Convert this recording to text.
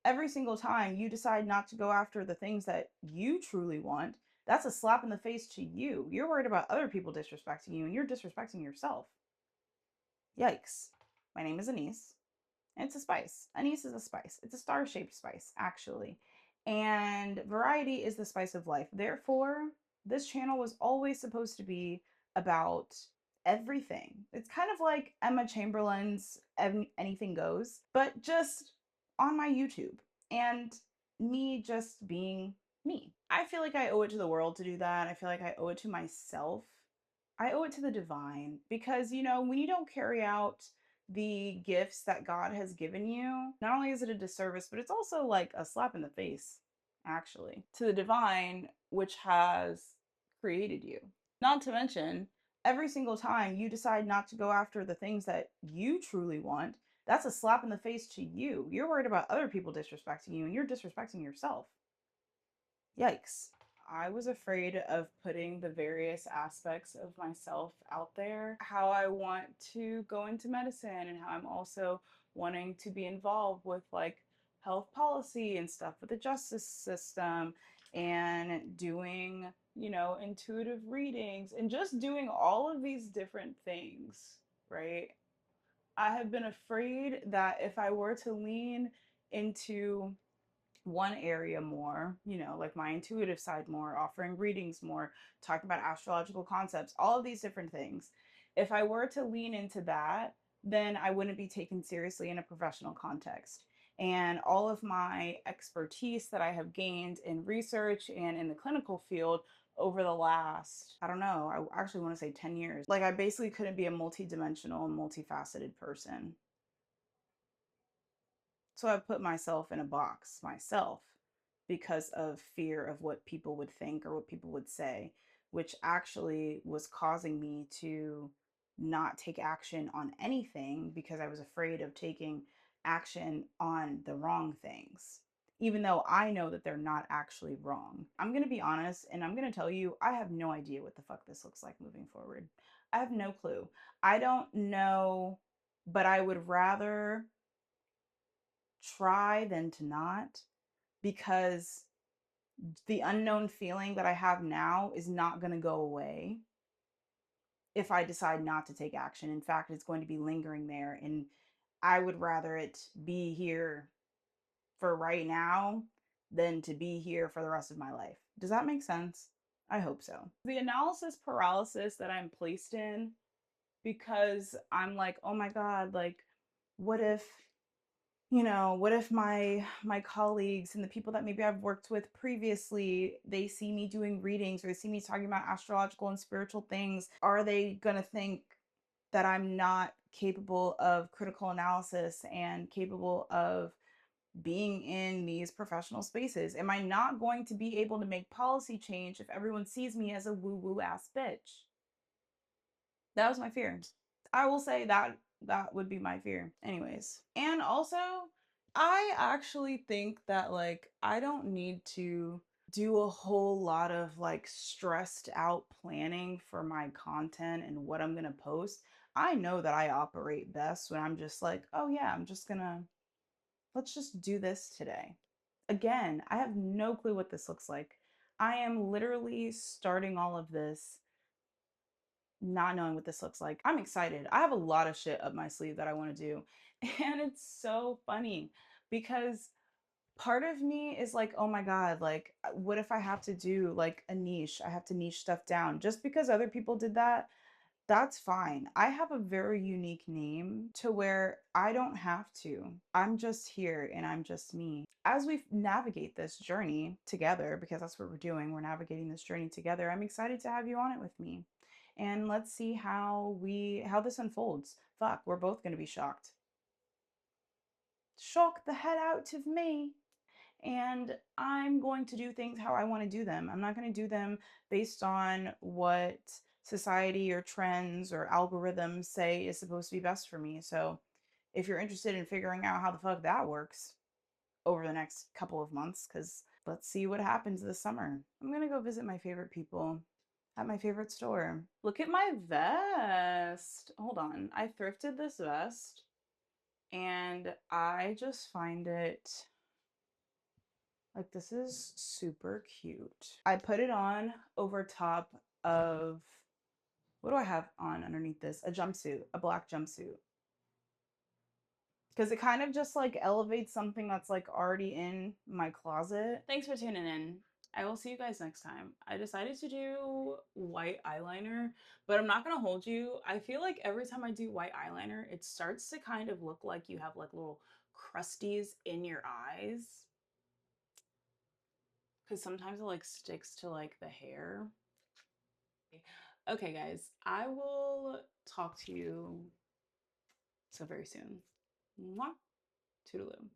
every single time you decide not to go after the things that you truly want, that's a slap in the face to you. You're worried about other people disrespecting you and you're disrespecting yourself. Yikes. My name is Anise. And it's a spice. Anise is a spice. It's a star-shaped spice, actually. And variety is the spice of life. Therefore, this channel was always supposed to be about everything. It's kind of like Emma Chamberlain's Anything Goes, but just on my YouTube and me just being me. I feel like I owe it to the world to do that. I feel like I owe it to myself. I owe it to the divine because, when you don't carry out the gifts that God has given you, not only is it a disservice, but it's also like a slap in the face, actually, to the divine, which has created you. Not to mention, every single time you decide not to go after the things that you truly want, that's a slap in the face to you. You're worried about other people disrespecting you and you're disrespecting yourself. Yikes. I was afraid of putting the various aspects of myself out there, how I want to go into medicine and how I'm also wanting to be involved with like health policy and stuff with the justice system and doing, intuitive readings and just doing all of these different things, right? I have been afraid that if I were to lean into one area more, like my intuitive side more, offering readings more, talking about astrological concepts, all of these different things. If I were to lean into that, then I wouldn't be taken seriously in a professional context. And all of my expertise that I have gained in research and in the clinical field over the last, I don't know, I actually want to say 10 years, like I basically couldn't be a multidimensional, multifaceted person. So I put myself in a box myself because of fear of what people would think or what people would say, which actually was causing me to not take action on anything because I was afraid of taking action on the wrong things, even though I know that they're not actually wrong. I'm going to be honest and I'm going to tell you, I have no idea what the fuck this looks like moving forward. I have no clue. I don't know, but I would rather try than to not, because the unknown feeling that I have now is not going to go away if I decide not to take action. In fact, it's going to be lingering there, and I would rather it be here for right now than to be here for the rest of my life. Does that make sense? I hope so. The analysis paralysis that I'm placed in, because I'm like, oh my God, like, what if what if my colleagues and the people that maybe I've worked with previously, they see me doing readings or they see me talking about astrological and spiritual things, are they going to think that I'm not capable of critical analysis and capable of being in these professional spaces? Am I not going to be able to make policy change if everyone sees me as a woo-woo ass bitch? That was my fear. I will say that that would be my fear. Anyways. And also, I actually think that like I don't need to do a whole lot of like stressed out planning for my content and what I'm going to post. I know that I operate best when I'm just like, oh yeah, let's just do this today. Again, I have no clue what this looks like. I am literally starting all of this not knowing what this looks like. I'm excited. I have a lot of shit up my sleeve that I want to do. And it's so funny because part of me is like, oh my God, like, what if I have to do like a niche? I have to niche stuff down. Just because other people did that, that's fine. I have a very unique name to where I don't have to. I'm just here and I'm just me. As we navigate this journey together, because that's what we're doing, we're navigating this journey together, I'm excited to have you on it with me. And let's see how this unfolds. Fuck, we're both going to be shocked. Shock the head out of me. And I'm going to do things how I want to do them. I'm not going to do them based on what society or trends or algorithms say is supposed to be best for me. So if you're interested in figuring out how the fuck that works over the next couple of months, because let's see what happens this summer. I'm going to go visit my favorite people at my favorite store. Look at my vest. Hold on. I thrifted this vest and I just find it Like, this is super cute. I put it on over top of, what do I have on underneath this? A jumpsuit, a black jumpsuit. Because it kind of just like elevates something that's like already in my closet. Thanks for tuning in. I will see you guys next time. I decided to do white eyeliner, but I'm not gonna hold you. I feel like every time I do white eyeliner, it starts to kind of look like you have like little crusties in your eyes. Because sometimes it like sticks to like the hair. Okay, guys, I will talk to you so very soon. Mwah. Toodaloo.